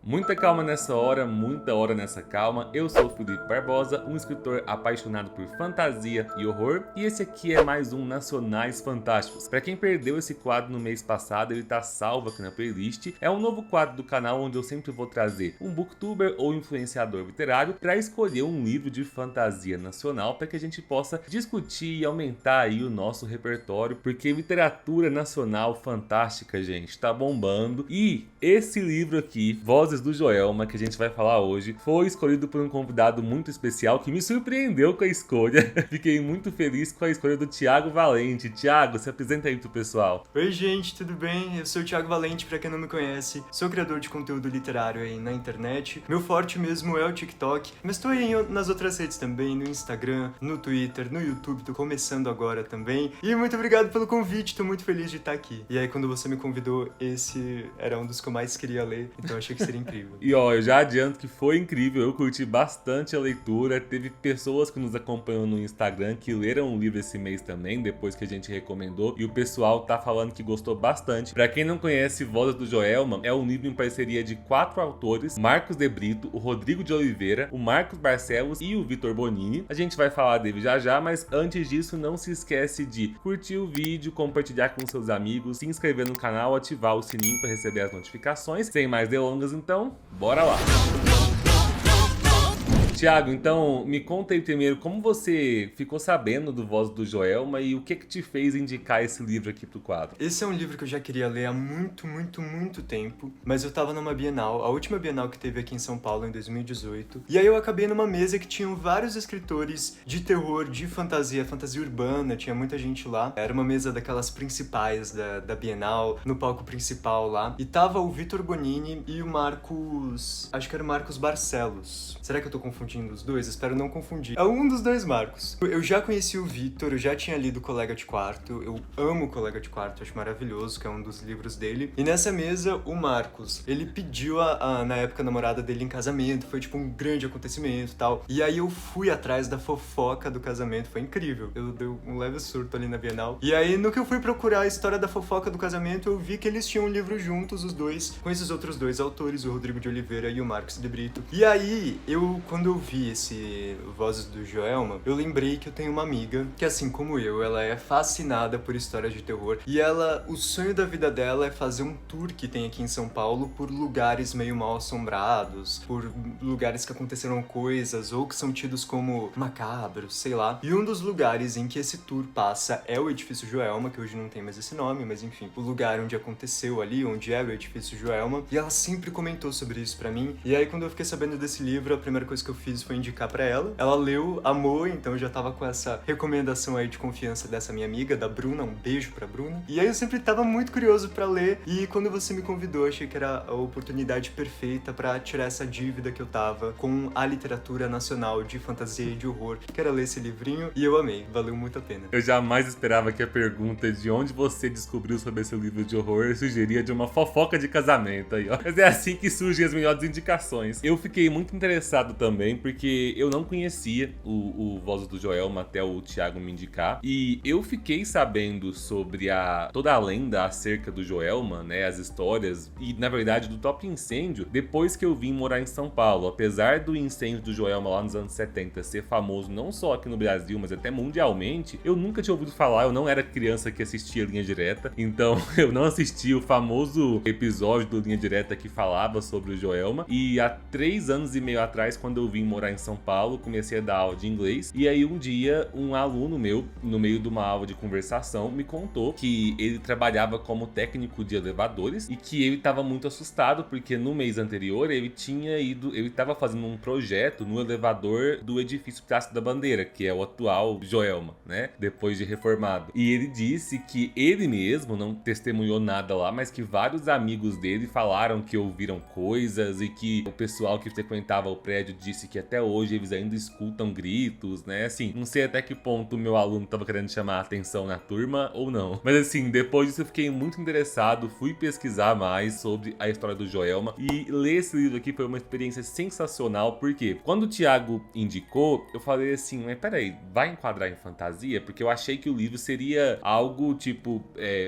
Muita calma nessa hora, muita hora nessa calma. Eu sou o Felipe Barbosa, um escritor apaixonado por fantasia e horror, e esse aqui é mais um Nacionais Fantásticos. Para quem perdeu esse quadro no mês passado, ele tá salvo aqui na playlist. É um novo quadro do canal onde eu sempre vou trazer um booktuber ou influenciador literário para escolher um livro de fantasia nacional para que a gente possa discutir e aumentar aí o nosso repertório, porque literatura nacional fantástica, gente, tá bombando. E esse livro aqui, Vozes do Joelma, que a gente vai falar hoje, foi escolhido por um convidado muito especial que me surpreendeu com a escolha. Fiquei muito feliz com a escolha do Thiago Valente. Thiago, se apresenta aí pro pessoal. Oi gente, tudo bem? Eu sou o Thiago Valente, pra quem não me conhece. Sou criador de conteúdo literário aí na internet. Meu forte mesmo é o TikTok, mas tô aí nas outras redes também, no Instagram, no Twitter, no YouTube, tô começando agora também. E muito obrigado pelo convite, tô muito feliz de estar aqui. E aí quando você me convidou, esse era um dos que eu mais queria ler, então achei que seria incrível. E ó, eu já adianto que foi incrível, eu curti bastante a leitura. Teve pessoas que nos acompanham no Instagram que leram o livro esse mês também, depois que a gente recomendou, e o pessoal tá falando que gostou bastante. Pra quem não conhece, Vozes do Joelma é um livro em parceria de 4 autores: Marcos de Brito, o Rodrigo de Oliveira, o Marcos Barcelos e o Vitor Bonini. A gente vai falar dele já já, mas antes disso, não se esquece de curtir o vídeo, compartilhar com seus amigos, se inscrever no canal, ativar o sininho para receber as notificações. Sem mais delongas, então, bora lá! Thiago, então me conta aí primeiro como você ficou sabendo do Voz do Joelma e o que te fez indicar esse livro aqui pro quadro. Esse é um livro que eu já queria ler há muito tempo, mas eu tava numa Bienal, a última Bienal que teve aqui em São Paulo em 2018, e aí eu acabei numa mesa que tinham vários escritores de terror, de fantasia urbana, tinha muita gente lá. Era uma mesa daquelas principais da Bienal, no palco principal lá, e tava o Vitor Bonini e o Marcos... acho que era o Marcos Barcelos. Será que eu tô confundindo os dois? Espero não confundir. É um dos dois Marcos. Eu já conheci o Vitor, eu já tinha lido Colega de Quarto, eu amo Colega de Quarto, acho maravilhoso, que é um dos livros dele. E nessa mesa, o Marcos, ele pediu na época, a namorada dele em casamento, foi tipo um grande acontecimento e tal. E aí eu fui atrás da fofoca do casamento, foi incrível. Eu dei um leve surto ali na Bienal. E aí, no que eu fui procurar a história da fofoca do casamento, eu vi que eles tinham um livro juntos, os dois, com esses outros dois autores, o Rodrigo de Oliveira e o Marcos de Brito. E aí, quando eu vi esse Vozes do Joelma, eu lembrei que eu tenho uma amiga que, assim como eu, ela é fascinada por histórias de terror, e o sonho da vida dela é fazer um tour que tem aqui em São Paulo por lugares meio mal assombrados, por lugares que aconteceram coisas ou que são tidos como macabros, sei lá. E um dos lugares em que esse tour passa é o Edifício Joelma, que hoje não tem mais esse nome, mas enfim, o lugar onde aconteceu ali, onde era o Edifício Joelma, e ela sempre comentou sobre isso pra mim. E aí, quando eu fiquei sabendo desse livro, a primeira coisa que eu fiz foi indicar pra ela. Ela leu, amou, então eu já tava com essa recomendação aí de confiança dessa minha amiga, da Bruna, um beijo pra Bruna. E aí eu sempre tava muito curioso pra ler, e quando você me convidou, achei que era a oportunidade perfeita pra tirar essa dívida que eu tava com a literatura nacional de fantasia e de horror, que era ler esse livrinho, e eu amei, valeu muito a pena. Eu jamais esperava que a pergunta de onde você descobriu sobre esse livro de horror sugeria de uma fofoca de casamento aí, ó. Mas é assim que surgem as melhores indicações. Eu fiquei muito interessado também, porque eu não conhecia o Vozes do Joelma até o Thiago me indicar, e eu fiquei sabendo sobre toda a lenda acerca do Joelma, né, as histórias, e na verdade do Top Incêndio, depois que eu vim morar em São Paulo. Apesar do incêndio do Joelma lá nos anos 70 ser famoso não só aqui no Brasil, mas até mundialmente, eu nunca tinha ouvido falar, eu não era criança que assistia Linha Direta, então eu não assisti o famoso episódio do Linha Direta que falava sobre o Joelma, e há 3 anos e meio atrás, quando eu vim morar em São Paulo, comecei a dar aula de inglês, e aí um dia um aluno meu, no meio de uma aula de conversação, me contou que ele trabalhava como técnico de elevadores e que ele estava muito assustado porque no mês anterior ele estava fazendo um projeto no elevador do edifício Praça da Bandeira, que é o atual Joelma, né, depois de reformado. E ele disse que ele mesmo não testemunhou nada lá, mas que vários amigos dele falaram que ouviram coisas e que o pessoal que frequentava o prédio disse que até hoje eles ainda escutam gritos, né? Assim, não sei até que ponto o meu aluno tava querendo chamar a atenção na turma ou não. Mas assim, depois disso eu fiquei muito interessado, fui pesquisar mais sobre a história do Joelma e ler esse livro aqui foi uma experiência sensacional, porque quando o Thiago indicou, eu falei assim, mas peraí, vai enquadrar em fantasia? Porque eu achei que o livro seria algo tipo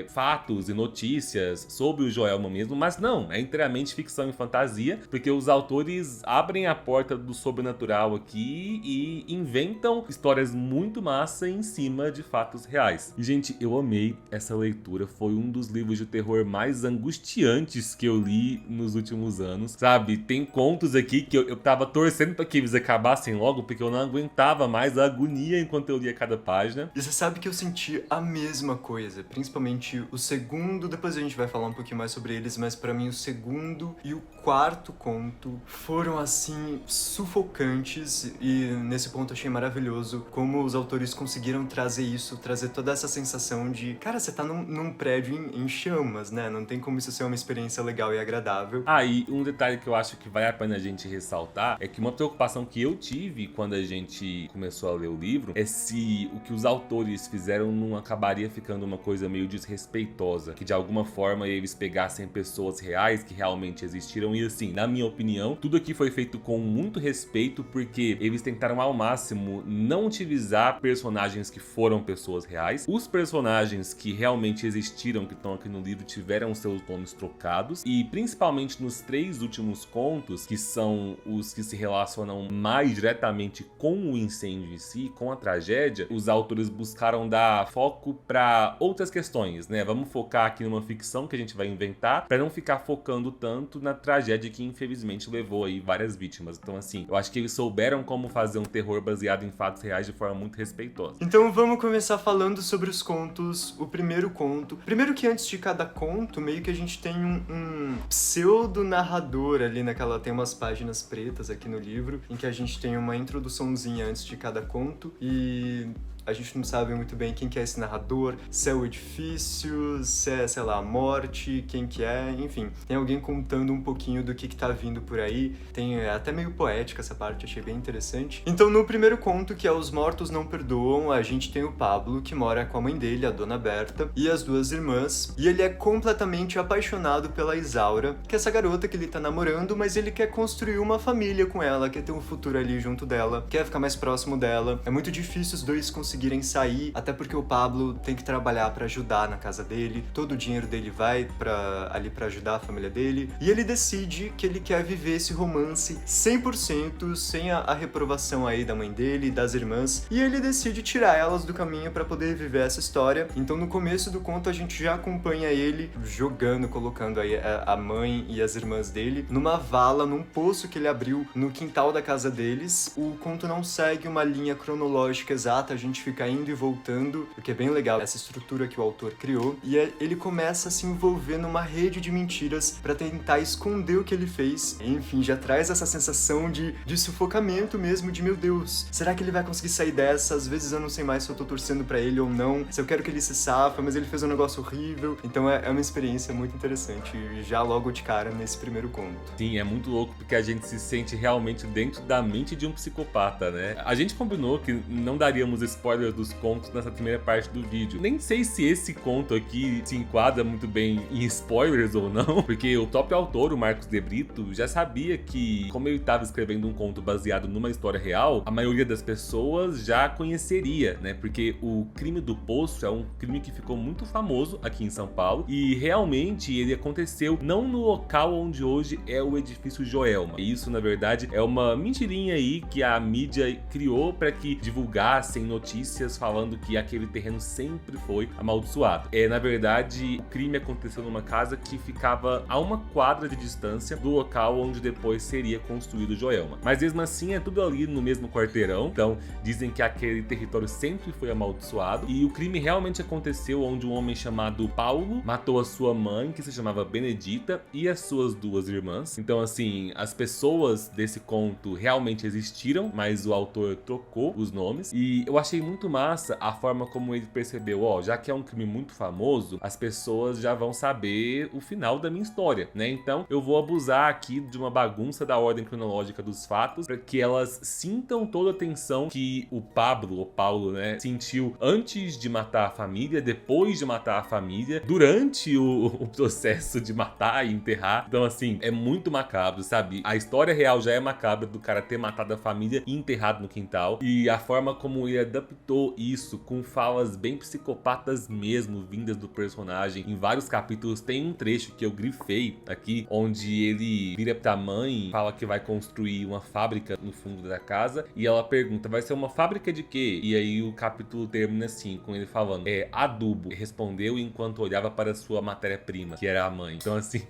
fatos e notícias sobre o Joelma mesmo, mas não, é inteiramente ficção e fantasia, porque os autores abrem a porta do sobrenatural aqui e inventam histórias muito massa em cima de fatos reais. E gente, eu amei essa leitura, foi um dos livros de terror mais angustiantes que eu li nos últimos anos, sabe? Tem contos aqui que eu tava torcendo pra que eles acabassem logo, porque eu não aguentava mais a agonia enquanto eu lia cada página. E você sabe que eu senti a mesma coisa, principalmente o segundo, depois a gente vai falar um pouquinho mais sobre eles, mas pra mim o segundo e o quarto conto foram assim sufocantes, e nesse ponto eu achei maravilhoso como os autores conseguiram trazer isso, trazer toda essa sensação de, cara, você tá num prédio em chamas, né? Não tem como isso ser uma experiência legal e agradável. Ah, e um detalhe que eu acho que vale a pena a gente ressaltar é que uma preocupação que eu tive quando a gente começou a ler o livro é se o que os autores fizeram não acabaria ficando uma coisa meio desrespeitosa, que de alguma forma eles pegassem pessoas reais que realmente existiram. E assim, na minha opinião, tudo aqui foi feito com muito respeito, porque eles tentaram ao máximo não utilizar personagens que foram pessoas reais. Os personagens que realmente existiram, que estão aqui no livro, tiveram seus nomes trocados, e principalmente nos 3 últimos contos, que são os que se relacionam mais diretamente com o incêndio em si, com a tragédia, os autores buscaram dar foco para outras questões, né? Vamos focar aqui numa ficção que a gente vai inventar, para não ficar focando tanto na tragédia que infelizmente levou aí várias vítimas. Então assim, eu acho que eles souberam como fazer um terror baseado em fatos reais de forma muito respeitosa. Então vamos começar falando sobre os contos. O primeiro conto, primeiro que antes de cada conto, meio que a gente tem um pseudo-narrador ali naquela, tem umas páginas pretas aqui no livro, em que a gente tem uma introduçãozinha antes de cada conto, e a gente não sabe muito bem quem que é esse narrador, se é o edifício, se é, sei lá, a morte, quem que é, enfim. Tem alguém contando um pouquinho do que tá vindo por aí. Tem até meio poética essa parte, achei bem interessante. Então, no primeiro conto, que é Os Mortos Não Perdoam, a gente tem o Pablo, que mora com a mãe dele, a Dona Berta, e as 2 irmãs. E ele é completamente apaixonado pela Isaura, que é essa garota que ele tá namorando, mas ele quer construir uma família com ela, quer ter um futuro ali junto dela, quer ficar mais próximo dela. É muito difícil os dois conseguirem sair, até porque o Pablo tem que trabalhar pra ajudar na casa dele, todo o dinheiro dele vai ali pra ajudar a família dele, e ele decide que ele quer viver esse romance 100%, sem a reprovação aí da mãe dele e das irmãs, e ele decide tirar elas do caminho pra poder viver essa história. Então no começo do conto a gente já acompanha ele jogando, colocando aí a mãe e as irmãs dele numa vala, num poço que ele abriu no quintal da casa deles. O conto não segue uma linha cronológica exata, a gente fica indo e voltando, o que é bem legal, essa estrutura que o autor criou, e ele começa a se envolver numa rede de mentiras pra tentar esconder o que ele fez. Enfim, já traz essa sensação de sufocamento mesmo, de meu Deus, será que ele vai conseguir sair dessa? Às vezes eu não sei mais se eu tô torcendo pra ele ou não, se eu quero que ele se safa, mas ele fez um negócio horrível. Então é uma experiência muito interessante, já logo de cara nesse primeiro conto. Sim, é muito louco porque a gente se sente realmente dentro da mente de um psicopata, né? A gente combinou que não daríamos spoilers dos contos nessa primeira parte do vídeo. Nem sei se esse conto aqui se enquadra muito bem em spoilers ou não, porque o próprio autor, o Marcos de Brito, já sabia que, como ele estava escrevendo um conto baseado numa história real, a maioria das pessoas já conheceria, né? Porque o crime do Poço é um crime que ficou muito famoso aqui em São Paulo, e realmente ele aconteceu não no local onde hoje é o edifício Joelma. E isso, na verdade, é uma mentirinha aí que a mídia criou para que divulgassem notícias falando que aquele terreno sempre foi amaldiçoado. Na verdade, o crime aconteceu numa casa que ficava a 1 quadra de distância do local onde depois seria construído o Joelma. Mas mesmo assim, é tudo ali no mesmo quarteirão, então dizem que aquele território sempre foi amaldiçoado, e o crime realmente aconteceu onde um homem chamado Paulo matou a sua mãe, que se chamava Benedita, e as suas 2 irmãs. Então assim, as pessoas desse conto realmente existiram, mas o autor trocou os nomes, e eu achei muito muito massa a forma como ele percebeu, ó, já que é um crime muito famoso, as pessoas já vão saber o final da minha história, né? Então eu vou abusar aqui de uma bagunça da ordem cronológica dos fatos para que elas sintam toda a tensão que o Paulo, né, sentiu antes de matar a família, depois de matar a família, durante o processo de matar e enterrar. Então, assim, é muito macabro, sabe? A história real já é macabra do cara ter matado a família e enterrado no quintal. E a forma como ele adaptou isso com falas bem psicopatas mesmo, vindas do personagem. Em vários capítulos tem um trecho que eu grifei aqui, onde ele vira pra mãe, fala que vai construir uma fábrica no fundo da casa, e ela pergunta, vai ser uma fábrica de quê? E aí o capítulo termina assim, com ele falando, adubo. Respondeu enquanto olhava para sua matéria-prima, que era a mãe. Então, assim,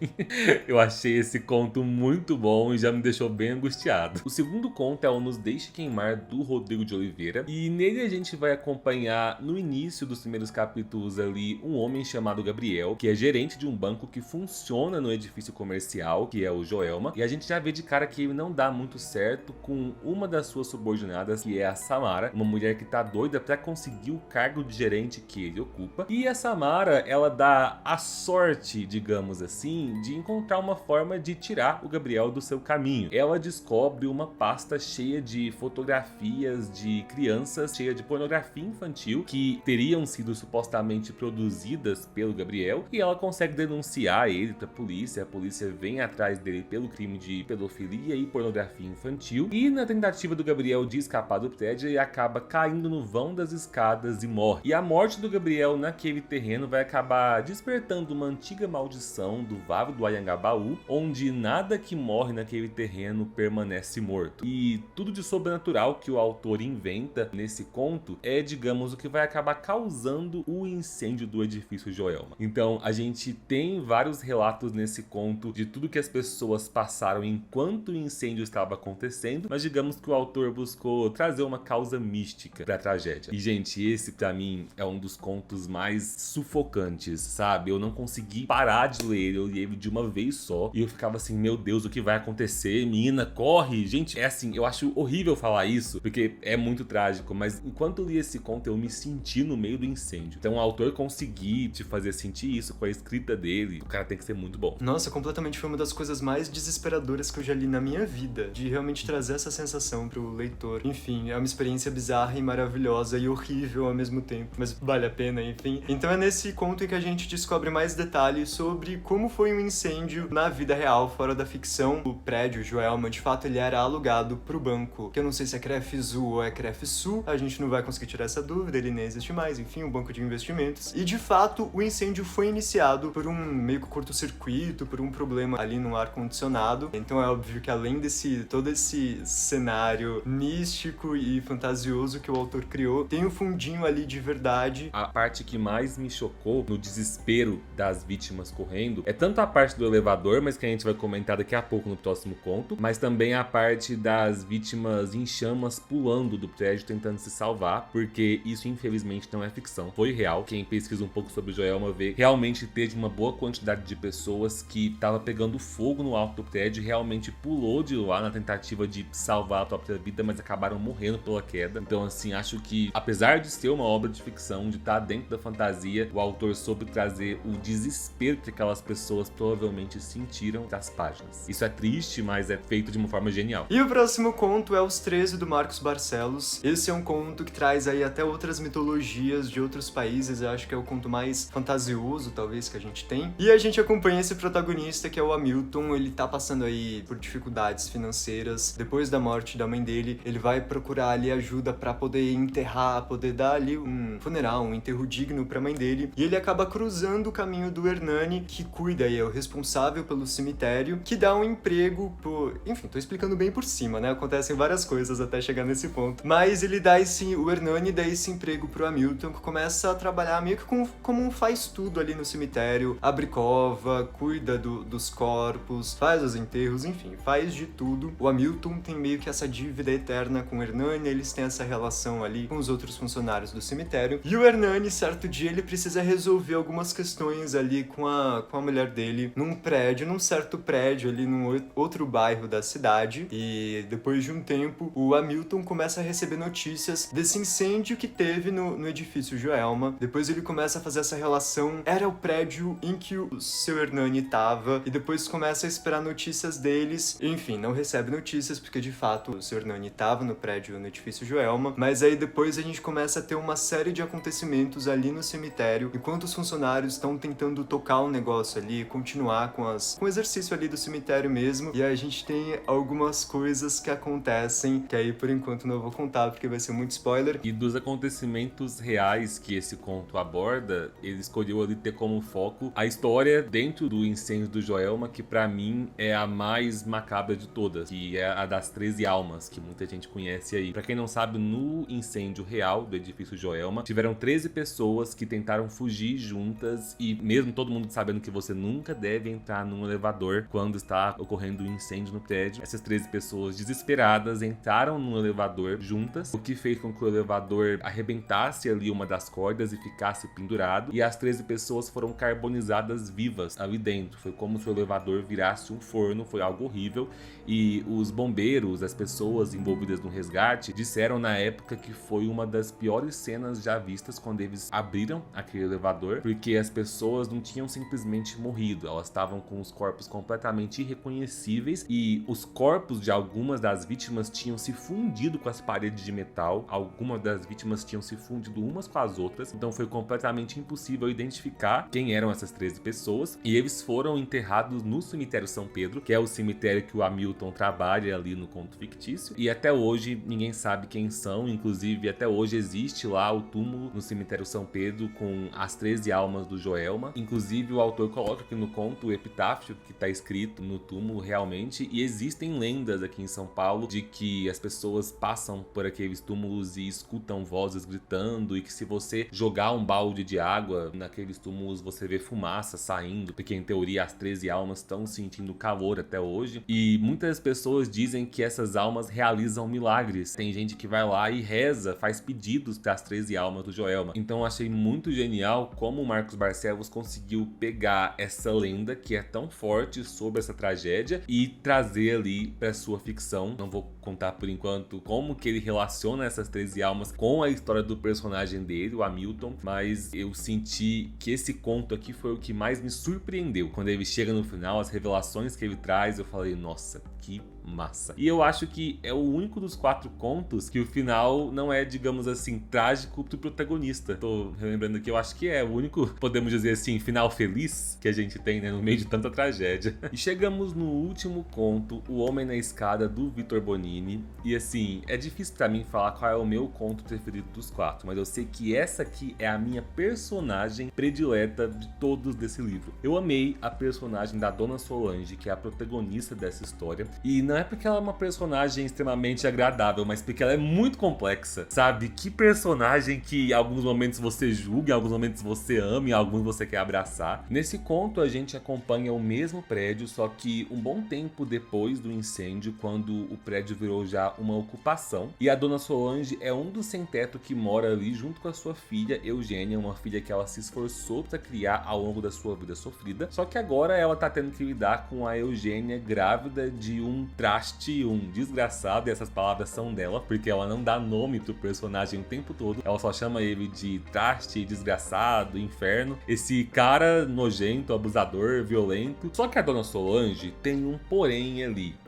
eu achei esse conto muito bom e já me deixou bem angustiado. O segundo conto é o Nos Deixe Queimar, do Rodrigo de Oliveira, e nele a gente vai acompanhar, no início dos primeiros capítulos ali, um homem chamado Gabriel, que é gerente de um banco que funciona no edifício comercial, que é o Joelma, e a gente já vê de cara que ele não dá muito certo com uma das suas subordinadas, que é a Samara, uma mulher que tá doida pra conseguir o cargo de gerente que ele ocupa. E a Samara, ela dá a sorte, digamos assim, de encontrar uma forma de tirar o Gabriel do seu caminho. Ela descobre uma pasta cheia de fotografias de crianças, cheia de pornografia infantil, que teriam sido supostamente produzidas pelo Gabriel, e ela consegue denunciar ele pra polícia. A polícia vem atrás dele pelo crime de pedofilia e pornografia infantil, e na tentativa do Gabriel de escapar do prédio, ele acaba caindo no vão das escadas e morre. E a morte do Gabriel naquele terreno vai acabar despertando uma antiga maldição do Vale do Anhangabaú, onde nada que morre naquele terreno permanece morto. E tudo de sobrenatural que o autor inventa nesse conto é, digamos, o que vai acabar causando o incêndio do edifício Joelma. Então a gente tem vários relatos nesse conto de tudo que as pessoas passaram enquanto o incêndio estava acontecendo, mas digamos que o autor buscou trazer uma causa mística pra tragédia. E, gente, esse pra mim é um dos contos mais sufocantes, sabe? Eu não consegui parar de ler ele, eu li ele de uma vez só, e eu ficava assim, meu Deus, o que vai acontecer? Menina, corre! Gente, é assim, eu acho horrível falar isso, porque é muito trágico, mas enquanto eu li esse conto, eu me senti no meio do incêndio. Então o autor conseguir te fazer sentir isso com a escrita dele, o cara tem que ser muito bom. Nossa, completamente foi uma das coisas mais desesperadoras que eu já li na minha vida, de realmente trazer essa sensação pro leitor. Enfim, é uma experiência bizarra e maravilhosa e horrível ao mesmo tempo, mas vale a pena, enfim. Então é nesse conto em que a gente descobre mais detalhes sobre como foi um incêndio na vida real, fora da ficção. O prédio Joelma, de fato, ele era alugado pro banco, que eu não sei se é Crefzu ou é Crefsul, a gente não vai conseguir tirar essa dúvida, ele nem existe mais, enfim, um banco de investimentos. E de fato, o incêndio foi iniciado por um meio que curto-circuito, por um problema ali no ar-condicionado. Então é óbvio que além desse todo esse cenário místico e fantasioso que o autor criou, tem um fundinho ali de verdade. A parte que mais me chocou no desespero das vítimas correndo é tanto a parte do elevador, mas que a gente vai comentar daqui a pouco no próximo conto, mas também a parte das vítimas em chamas pulando do prédio tentando se salvar, porque isso infelizmente não é ficção, foi real. Quem pesquisa um pouco sobre o Joelma vê, realmente teve uma boa quantidade de pessoas que tava pegando fogo no alto do prédio, realmente pulou de lá na tentativa de salvar a própria vida, mas acabaram morrendo pela queda. Então, assim, acho que apesar de ser uma obra de ficção, de estar dentro da fantasia, o autor soube trazer o desespero que aquelas pessoas provavelmente sentiram das páginas. Isso é triste, mas é feito de uma forma genial. E o próximo conto é Os 13, do Marcos Barcelos. Esse é um conto que traz aí até outras mitologias de outros países, eu acho que é o conto mais fantasioso, talvez, que a gente tem. E a gente acompanha esse protagonista, que é o Hamilton. Ele tá passando aí por dificuldades financeiras. Depois da morte da mãe dele, ele vai procurar ali ajuda pra poder enterrar, poder dar ali um funeral, um enterro digno pra mãe dele. E ele acaba cruzando o caminho do Hernani, que cuida e é o responsável pelo cemitério, que dá um emprego pro... Enfim, tô explicando bem por cima, né? Acontecem várias coisas até chegar nesse ponto. Mas ele dá o Hernani dá esse emprego pro Hamilton, que começa a trabalhar meio que como um faz-tudo ali no cemitério. Abre cova, cuida dos corpos, faz os enterros, enfim, faz de tudo. O Hamilton tem meio que essa dívida eterna com o Hernani, eles têm essa relação ali com os outros funcionários do cemitério. E o Hernani, certo dia, ele precisa resolver algumas questões ali com a mulher dele, num certo prédio ali, num outro bairro da cidade. E depois de um tempo, o Hamilton começa a receber notícias desse incêndio que teve no edifício Joelma. Depois ele começa a fazer essa relação, era o prédio em que o seu Hernani tava, e depois começa a esperar notícias deles, enfim, não recebe notícias, porque de fato o seu Hernani tava no prédio, no edifício Joelma, mas aí depois a gente começa a ter uma série de acontecimentos ali no cemitério, enquanto os funcionários estão tentando tocar o negócio ali, continuar com o exercício ali do cemitério mesmo, e aí a gente tem algumas coisas que acontecem, que aí por enquanto não vou contar, porque vai ser muito spoiler. E dos acontecimentos reais que esse conto aborda, ele escolheu ali ter como foco a história dentro do incêndio do Joelma, que pra mim é a mais macabra de todas, que é a das 13 almas, que muita gente conhece aí. Pra quem não sabe, no incêndio real do edifício Joelma, tiveram 13 pessoas que tentaram fugir juntas, e mesmo todo mundo sabendo que você nunca deve entrar num elevador quando está ocorrendo um incêndio no prédio, essas 13 pessoas desesperadas entraram num elevador juntas, o que fez com que o elevador arrebentasse ali uma das cordas e ficasse pendurado, e as 13 pessoas foram carbonizadas vivas ali dentro. Foi como se o elevador virasse um forno, foi algo horrível, e os bombeiros, as pessoas envolvidas no resgate, disseram na época que foi uma das piores cenas já vistas quando eles abriram aquele elevador, porque as pessoas não tinham simplesmente morrido, elas estavam com os corpos completamente irreconhecíveis, e os corpos de algumas das vítimas tinham se fundido com as paredes de metal, algumas das vítimas tinham se fundido umas com as outras, então foi completamente impossível identificar quem eram essas 13 pessoas, e eles foram enterrados no cemitério São Pedro, que é o cemitério que o Hamilton trabalha ali no conto fictício, e até hoje ninguém sabe quem são, inclusive até hoje existe lá o túmulo no cemitério São Pedro com as 13 almas do Joelma, inclusive o autor coloca aqui no conto o epitáfio que está escrito no túmulo realmente, e existem lendas aqui em São Paulo de que as pessoas passam por aqueles túmulos e escutam vozes gritando, e que se você jogar um balde de água naqueles túmulos você vê fumaça saindo, porque em teoria as 13 almas estão sentindo calor até hoje, e muitas pessoas dizem que essas almas realizam milagres. Tem gente que vai lá e reza, faz pedidos para as 13 almas do Joelma. Então eu achei muito genial como o Marcos Barcelos conseguiu pegar essa lenda que é tão forte sobre essa tragédia e trazer ali para sua ficção. Não vou contar por enquanto como que ele relaciona essas 13 almas com a história do personagem dele, o Hamilton, mas eu senti que esse conto aqui foi o que mais me surpreendeu. Quando ele chega no final, as revelações que ele traz, eu falei, nossa, que massa. E eu acho que é o único dos 4 contos que o final não é, digamos assim, trágico pro protagonista. Tô relembrando aqui, eu acho que é o único, podemos dizer assim, final feliz que a gente tem, né, no meio de tanta tragédia. E chegamos no último conto, O Homem na Escada, do Vitor Bonini. E assim, é difícil pra mim falar qual é o meu conto preferido dos 4, mas eu sei que essa aqui é a minha personagem predileta de todos desse livro. Eu amei a personagem da Dona Solange, que é a protagonista dessa história. E não é porque ela é uma personagem extremamente agradável, mas porque ela é muito complexa, sabe? Que personagem que em alguns momentos você julga, em alguns momentos você ama, em alguns você quer abraçar. Nesse conto a gente acompanha o mesmo prédio, só que um bom tempo depois do incêndio, quando o prédio virou já uma ocupação. E a Dona Solange é um dos sem-teto que mora ali junto com a sua filha, Eugênia, uma filha que ela se esforçou para criar ao longo da sua vida sofrida. Só que agora ela tá tendo que lidar com a Eugênia grávida de um traste, um desgraçado, e essas palavras são dela, porque ela não dá nome pro personagem o tempo todo, ela só chama ele de traste, desgraçado, inferno, esse cara nojento, abusador, violento. Só que a Dona Solange tem um porém ali.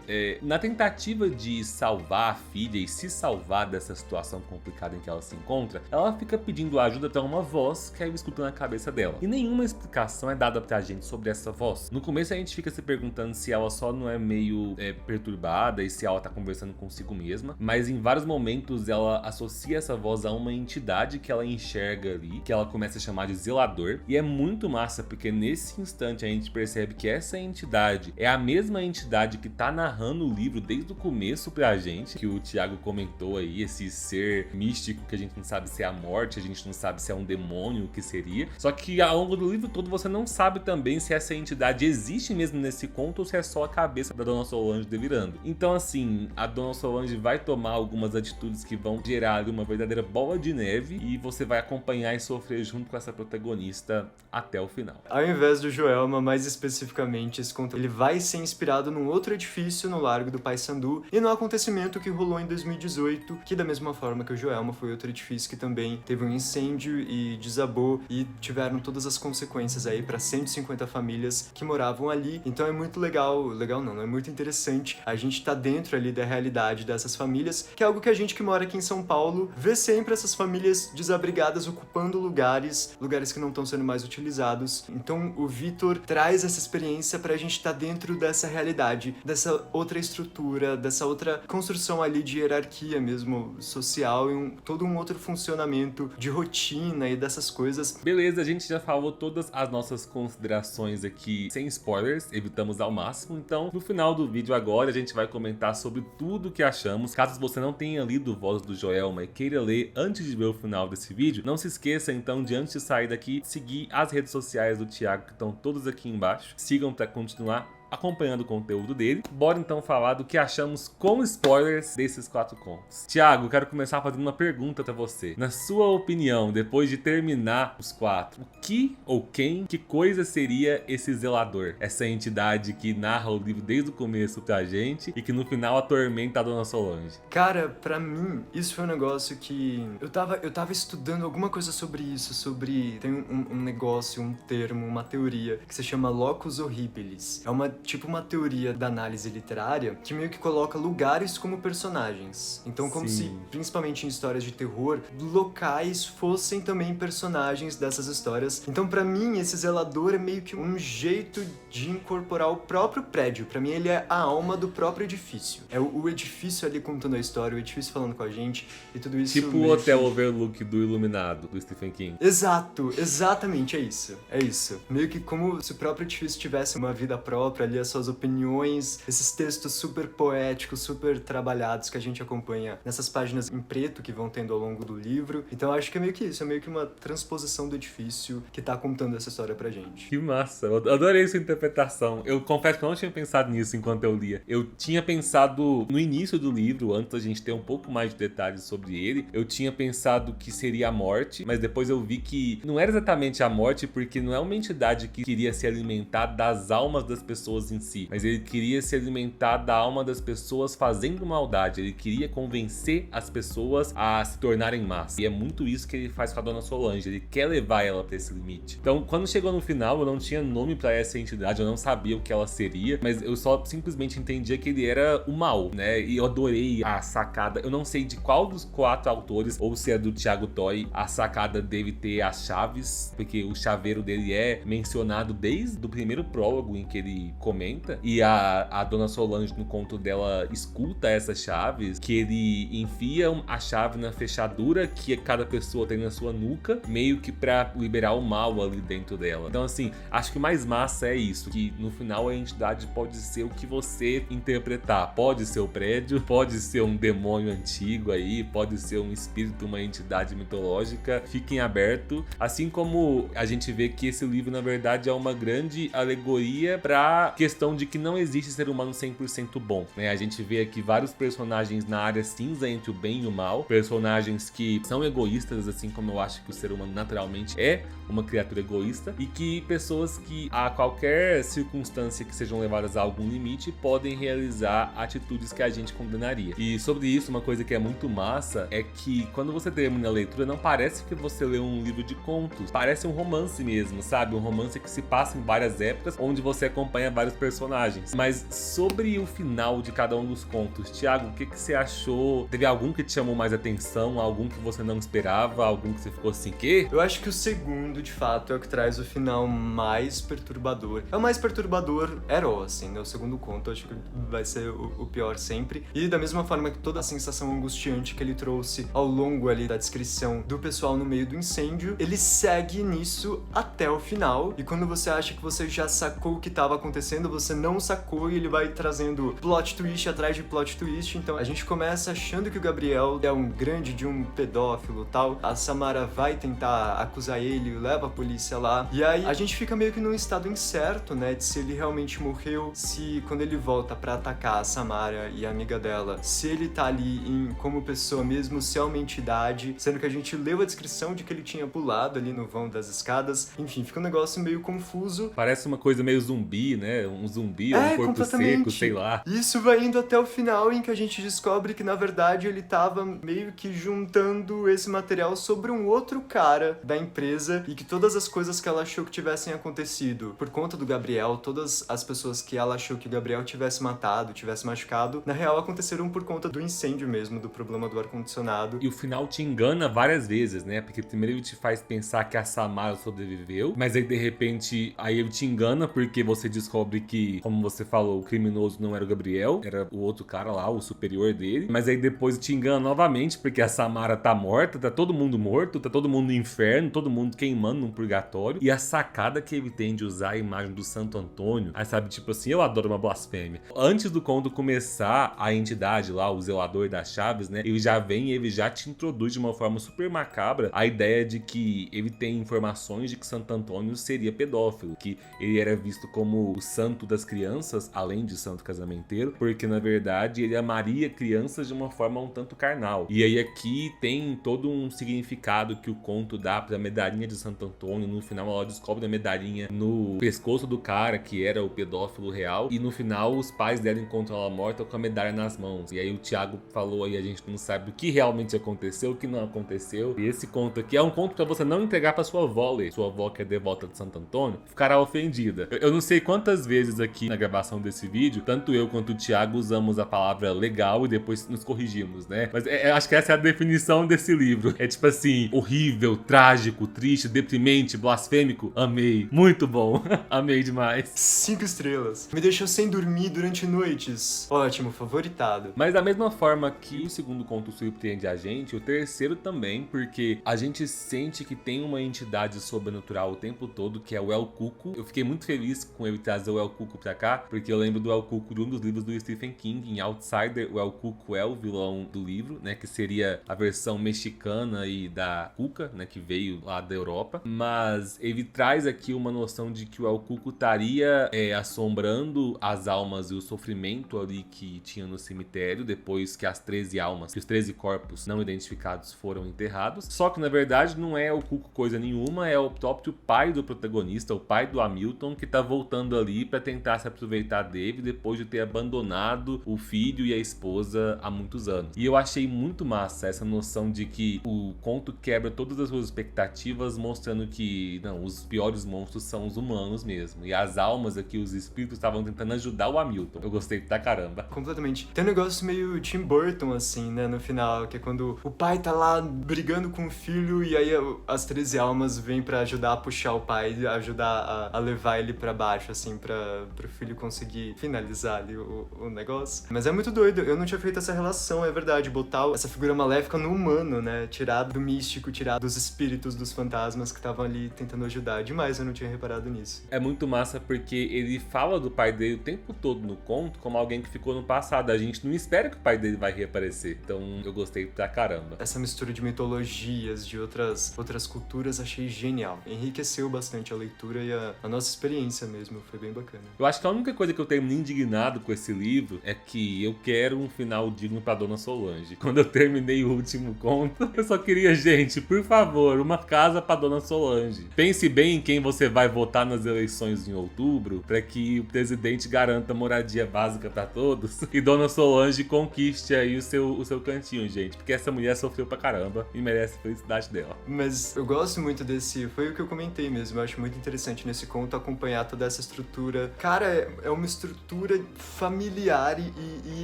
Na tentativa de salvar a filha e se salvar dessa situação complicada em que ela se encontra, ela fica pedindo ajuda para uma voz que ela escuta na cabeça dela. E nenhuma explicação é dada pra gente sobre essa voz. No começo a gente fica se perguntando se ela só não é meio perturbada e se ela tá conversando consigo mesma, mas em vários momentos ela associa essa voz a uma entidade que ela enxerga ali, que ela começa a chamar de zelador. E é muito massa, porque nesse instante a gente percebe que essa entidade é a mesma entidade que tá narrando o livro desde o começo pra gente, que o Thiago comentou aí, esse ser místico que a gente não sabe se é a morte, a gente não sabe se é um demônio, o que seria. Só que ao longo do livro todo você não sabe também se essa entidade existe mesmo nesse conto ou se é só a cabeça da Dona Solange delirando. Então assim, a Dona Solange vai tomar algumas atitudes que vão gerar ali uma verdadeira bola de neve, e você vai acompanhar e sofrer junto com essa protagonista até o final. Ao invés do Joelma, mais especificamente, esse conto ele vai ser inspirado num outro edifício início no Largo do Paissandu e no acontecimento que rolou em 2018, que da mesma forma que o Joelma foi outro edifício que também teve um incêndio e desabou e tiveram todas as consequências aí para 150 famílias que moravam ali. Então é muito legal não, é muito interessante a gente tá dentro ali da realidade dessas famílias, que é algo que a gente que mora aqui em São Paulo vê sempre essas famílias desabrigadas ocupando lugares que não estão sendo mais utilizados. Então o Vitor traz essa experiência pra gente estar dentro dessa realidade, dessa outra estrutura, dessa outra construção ali de hierarquia mesmo social e todo um outro funcionamento de rotina e dessas coisas. Beleza, a gente já falou todas as nossas considerações aqui sem spoilers, evitamos ao máximo. Então, no final do vídeo agora, a gente vai comentar sobre tudo que achamos. Caso você não tenha lido Voz do Joelma e queira ler antes de ver o final desse vídeo, não se esqueça então de, antes de sair daqui, seguir as redes sociais do Thiago, que estão todas aqui embaixo. Sigam para continuar acompanhando o conteúdo dele. Bora então falar do que achamos com spoilers desses 4 contos. Thiago, eu quero começar fazendo uma pergunta pra você. Na sua opinião, depois de terminar os 4, o que ou que coisa seria esse zelador? Essa entidade que narra o livro desde o começo pra gente e que no final atormenta a Dona Solange. Cara, pra mim, isso foi um negócio que... Eu tava estudando alguma coisa sobre isso, tem um negócio, um termo, uma teoria que se chama locus horribilis. É uma teoria da análise literária que meio que coloca lugares como personagens. Então, como se, principalmente em histórias de terror, locais fossem também personagens dessas histórias. Então, pra mim, esse zelador é meio que um jeito de incorporar o próprio prédio. Pra mim, ele é a alma do próprio edifício. É o edifício ali contando a história, o edifício falando com a gente e tudo isso. Tipo o Hotel Overlook do Iluminado, do Stephen King. Exatamente, é isso. Meio que como se o próprio edifício tivesse uma vida própria ali, as suas opiniões, esses textos super poéticos, super trabalhados que a gente acompanha nessas páginas em preto que vão tendo ao longo do livro. Então acho que é meio que isso, é meio que uma transposição do edifício que tá contando essa história pra gente. Que massa, eu adorei sua interpretação. Eu confesso que eu não tinha pensado nisso enquanto eu lia. Eu tinha pensado no início do livro, antes da gente ter um pouco mais de detalhes sobre ele, eu tinha pensado que seria a morte, mas depois eu vi que não era exatamente a morte, porque não é uma entidade que queria se alimentar das almas das pessoas em si, mas ele queria se alimentar da alma das pessoas fazendo maldade. Ele queria convencer as pessoas a se tornarem más. E é muito isso que ele faz com a Dona Solange. Ele quer levar ela pra esse limite. Então, quando chegou no final, eu não tinha nome pra essa entidade, eu não sabia o que ela seria, mas eu só simplesmente entendia que ele era o mal, né? E eu adorei a sacada. Eu não sei de qual dos 4 autores, ou se é do Thiago Toy, a sacada deve ter as chaves, porque o chaveiro dele é mencionado desde o primeiro prólogo em que ele comenta, e a Dona Solange no conto dela escuta essas chaves, que ele enfia a chave na fechadura que cada pessoa tem na sua nuca, meio que pra liberar o mal ali dentro dela. Então assim, acho que o mais massa é isso, que no final a entidade pode ser o que você interpretar. Pode ser o prédio, pode ser um demônio antigo aí, pode ser um espírito, uma entidade mitológica. Fiquem aberto. Assim como a gente vê que esse livro na verdade é uma grande alegoria pra questão de que não existe ser humano 100% bom, né? A gente vê aqui vários personagens na área cinza entre o bem e o mal, personagens que são egoístas, assim como eu acho que o ser humano naturalmente é uma criatura egoísta, e que pessoas que a qualquer circunstância que sejam levadas a algum limite podem realizar atitudes que a gente condenaria. E sobre isso, uma coisa que é muito massa é que quando você termina a leitura, não parece que você leu um livro de contos, parece um romance mesmo, sabe? Um romance que se passa em várias épocas, onde você acompanha vários personagens. Mas sobre o final de cada um dos contos, Thiago, o que você achou? Teve algum que te chamou mais atenção? Algum que você não esperava? Algum que você ficou assim, quê? Eu acho que o segundo, de fato, é o que traz o final mais perturbador. É o mais perturbador herói, assim, né? O segundo conto, eu acho que vai ser o pior sempre. E da mesma forma que toda a sensação angustiante que ele trouxe ao longo ali da descrição do pessoal no meio do incêndio, ele segue nisso até o final. E quando você acha que você já sacou o que estava acontecendo, você não sacou, e ele vai trazendo plot twist atrás de plot twist. Então a gente começa achando que o Gabriel é um grande de um pedófilo, tal. A Samara vai tentar acusar ele, leva a polícia lá. E aí a gente fica meio que num estado incerto, né, de se ele realmente morreu, se quando ele volta pra atacar a Samara e a amiga dela, se ele tá ali como pessoa mesmo, se é uma entidade, sendo que a gente leu a descrição de que ele tinha pulado ali no vão das escadas. Enfim, fica um negócio meio confuso. Parece uma coisa meio zumbi, né? né? Um zumbi ou um corpo seco, sei lá. Isso vai indo até o final, em que a gente descobre que, na verdade, ele tava meio que juntando esse material sobre um outro cara da empresa e que todas as coisas que ela achou que tivessem acontecido por conta do Gabriel, todas as pessoas que ela achou que o Gabriel tivesse matado, tivesse machucado, na real aconteceram por conta do incêndio mesmo, do problema do ar-condicionado. E o final te engana várias vezes, né? Porque primeiro ele te faz pensar que a Samara sobreviveu, mas aí de repente aí ele te engana porque você descobre que, como você falou, o criminoso não era o Gabriel, era o outro cara lá, o superior dele. Mas aí depois te engana novamente porque a Samara tá morta, tá todo mundo morto, tá todo mundo no inferno, todo mundo queimando num purgatório. E a sacada que ele tem de usar a imagem do Santo Antônio, aí sabe, tipo assim, eu adoro uma blasfêmia. Antes do conto começar, a entidade lá, o zelador das chaves, né, ele já vem e ele já te introduz de uma forma super macabra a ideia de que ele tem informações de que Santo Antônio seria pedófilo, que ele era visto como o santo das crianças, além de santo casamenteiro, porque na verdade ele amaria crianças de uma forma um tanto carnal. E aí aqui tem todo um significado que o conto dá pra medalhinha de Santo Antônio. No final ela descobre a medalhinha no pescoço do cara que era o pedófilo real, e no final os pais dela encontram ela morta com a medalha nas mãos. E aí o Thiago falou aí, a gente não sabe o que realmente aconteceu, o que não aconteceu. E esse conto aqui é um conto pra você não entregar pra sua avó ler. Sua avó, que é devota de Santo Antônio, ficará ofendida. Eu não sei quantas vezes aqui na gravação desse vídeo, tanto eu quanto o Thiago usamos a palavra legal e depois nos corrigimos, né? Mas acho que essa é a definição desse livro. É tipo assim, horrível, trágico, triste, deprimente, blasfêmico. Amei. Muito bom. Amei demais. 5 estrelas. Me deixou sem dormir durante noites. Ótimo, favoritado. Mas da mesma forma que o segundo conto surpreende a gente, o terceiro também, porque a gente sente que tem uma entidade sobrenatural o tempo todo, que é o El Cuco. Eu fiquei muito feliz com ele trazer o El Cuco pra cá, porque eu lembro do El Cuco de um dos livros do Stephen King, em Outsider. O El Cuco é o vilão do livro, né, que seria a versão mexicana e da Cuca, né, que veio lá da Europa. Mas ele traz aqui uma noção de que o El Cuco estaria assombrando as almas e o sofrimento ali que tinha no cemitério, depois que as 13 almas, que os 13 corpos não identificados foram enterrados. Só que na verdade não é o Cuco coisa nenhuma, é o próprio pai do protagonista, o pai do Hamilton, que tá voltando ali pra tentar se aproveitar dele depois de ter abandonado o filho e a esposa há muitos anos. E eu achei muito massa essa noção de que o conto quebra todas as suas expectativas, mostrando que não, os piores monstros são os humanos mesmo. E as almas aqui, os espíritos, estavam tentando ajudar o Hamilton. Eu gostei pra caramba. Completamente. Tem um negócio meio Tim Burton, assim, né, no final, que é quando o pai tá lá brigando com o filho e aí as 13 almas vêm pra ajudar a puxar o pai, ajudar a levar ele pra baixo, assim, pro filho conseguir finalizar ali o negócio. Mas é muito doido, eu não tinha feito essa relação, é verdade, botar essa figura maléfica no humano, né, tirar do místico, tirar dos espíritos, dos fantasmas que estavam ali tentando ajudar. Demais, eu não tinha reparado nisso. É muito massa porque ele fala do pai dele o tempo todo no conto como alguém que ficou no passado. A gente não espera que o pai dele vai reaparecer. Então eu gostei pra caramba. Essa mistura de mitologias, de outras culturas, achei genial. Enriqueceu bastante a leitura e a nossa experiência mesmo, foi bem bacana. Eu acho que a única coisa que eu terminei indignado com esse livro é que eu quero um final digno pra Dona Solange. Quando eu terminei o último conto, eu só queria, gente, por favor, uma casa pra Dona Solange. Pense bem em quem você vai votar nas eleições em outubro, pra que o presidente garanta moradia básica pra todos e Dona Solange conquiste aí o seu cantinho, gente. Porque essa mulher sofreu pra caramba e merece a felicidade dela. Mas eu gosto muito desse... Foi o que eu comentei mesmo. Eu acho muito interessante nesse conto acompanhar toda essa estrutura. Cara, é uma estrutura familiar e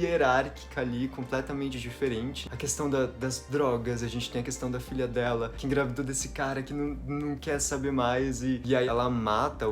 hierárquica ali, completamente diferente. A questão das drogas, a gente tem a questão da filha dela, que engravidou desse cara que não quer saber mais. E aí ela mata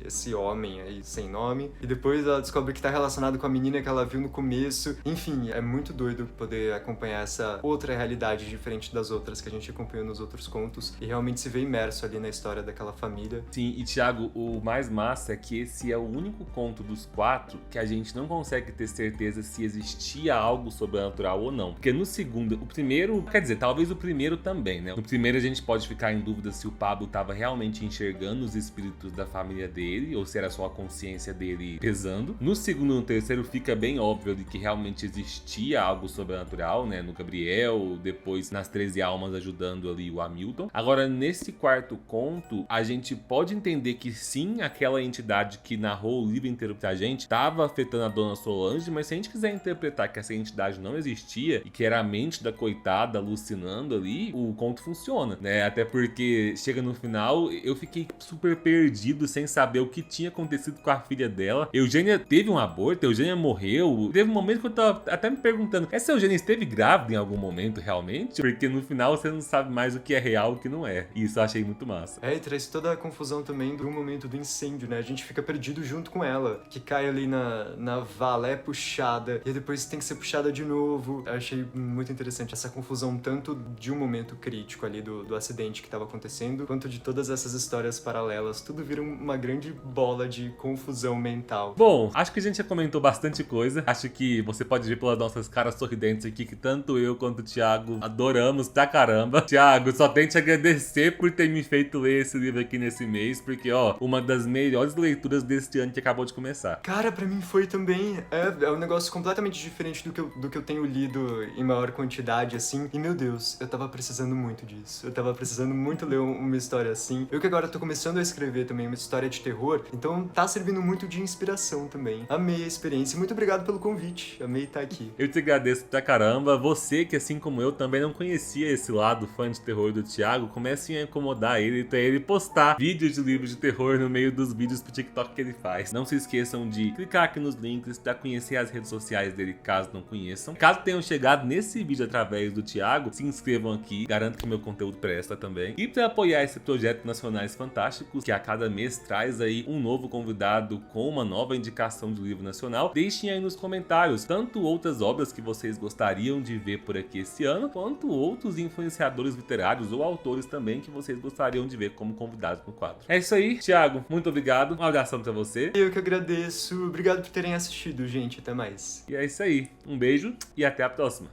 esse homem aí sem nome. E depois ela descobre que tá relacionado com a menina que ela viu no começo. Enfim, é muito doido poder acompanhar essa outra realidade diferente das outras que a gente acompanhou nos outros contos e realmente se vê imerso ali na história daquela família. Sim, e Thiago, o mais massa é que esse é o único conto dos 4 que a gente não consegue ter certeza se existia algo sobrenatural ou não. Porque no segundo, o primeiro, quer dizer, talvez o primeiro também, né? No primeiro a gente pode ficar em dúvida se o Pablo tava realmente enxergando os espíritos da família dele ou se era só a consciência dele pesando. No segundo e no terceiro fica bem óbvio de que realmente existia algo sobrenatural, né? No Gabriel, depois nas 13 almas ajudando ali o Hamilton. Agora, nesse quarto conto, a gente pode entender que sim, aquela entidade que narrou o livro inteiro pra gente tava afetando a Dona Solange, mas se a gente quiser interpretar que essa entidade não existia e que era a mente da coitada alucinando ali, o conto funciona, né? Até porque chega no final, eu fiquei super perdido sem saber o que tinha acontecido com a filha dela. Eugênia teve um aborto, Eugênia morreu. Teve um momento que eu tava até me perguntando, essa Eugênia esteve grávida em algum momento realmente? Porque no final você não sabe mais o que é real e o que não é. E isso eu achei muito massa. E traz toda a confusão também do momento do incêndio, né? A gente fica perdido junto com ela, que cai ali na vala, é puxada, e depois tem que ser puxada de novo. Eu achei muito interessante essa confusão, tanto de um momento crítico ali do acidente que estava acontecendo, quanto de todas essas histórias paralelas. Tudo vira uma grande bola de confusão mental. Bom, acho que a gente já comentou bastante coisa. Acho que você pode ver pelas nossas caras sorridentes aqui que tanto eu quanto o Thiago adoramos pra caramba. Thiago, só tenho te agradecer por ter me feito ler esse livro aqui nesse mês, porque, ó, uma das melhores leituras deste ano que acabou de começar. Cara, pra mim foi também. É um negócio completamente diferente do que eu tenho lido em maior quantidade, assim. E, meu Deus, eu tava precisando muito disso. Eu tava precisando muito ler uma história assim. Eu que agora tô começando a escrever também uma história de terror, então tá servindo muito de inspiração também. Amei a experiência. Muito obrigado pelo convite. Amei estar aqui. Eu te agradeço pra caramba. Você que, assim como eu, também não conhecia esse lado fã de terror do Thiago, comecem a incomodar ele pra ele postar vídeos de livros de terror no meio dos vídeos pro TikTok que ele faz. Não se esqueçam de clicar aqui nos links pra conhecer as redes sociais dele, caso não conheçam. Caso tenham chegado nesse vídeo através do Thiago, se inscrevam aqui. Garanto que meu conteúdo presta também. E pra apoiar esse projeto Nacionais Fantásticos, que a cada mês traz aí um novo convidado com uma nova indicação de livro nacional, deixem aí nos comentários tanto outras obras que vocês gostariam de ver por aqui esse ano, quanto outros influenciadores literários ou autores também que vocês gostariam de ver como convidados no quadro. É isso aí, Thiago, muito obrigado, um abração pra você. Eu que agradeço, obrigado por terem assistido, gente, até mais. E é isso aí, um beijo e até a próxima.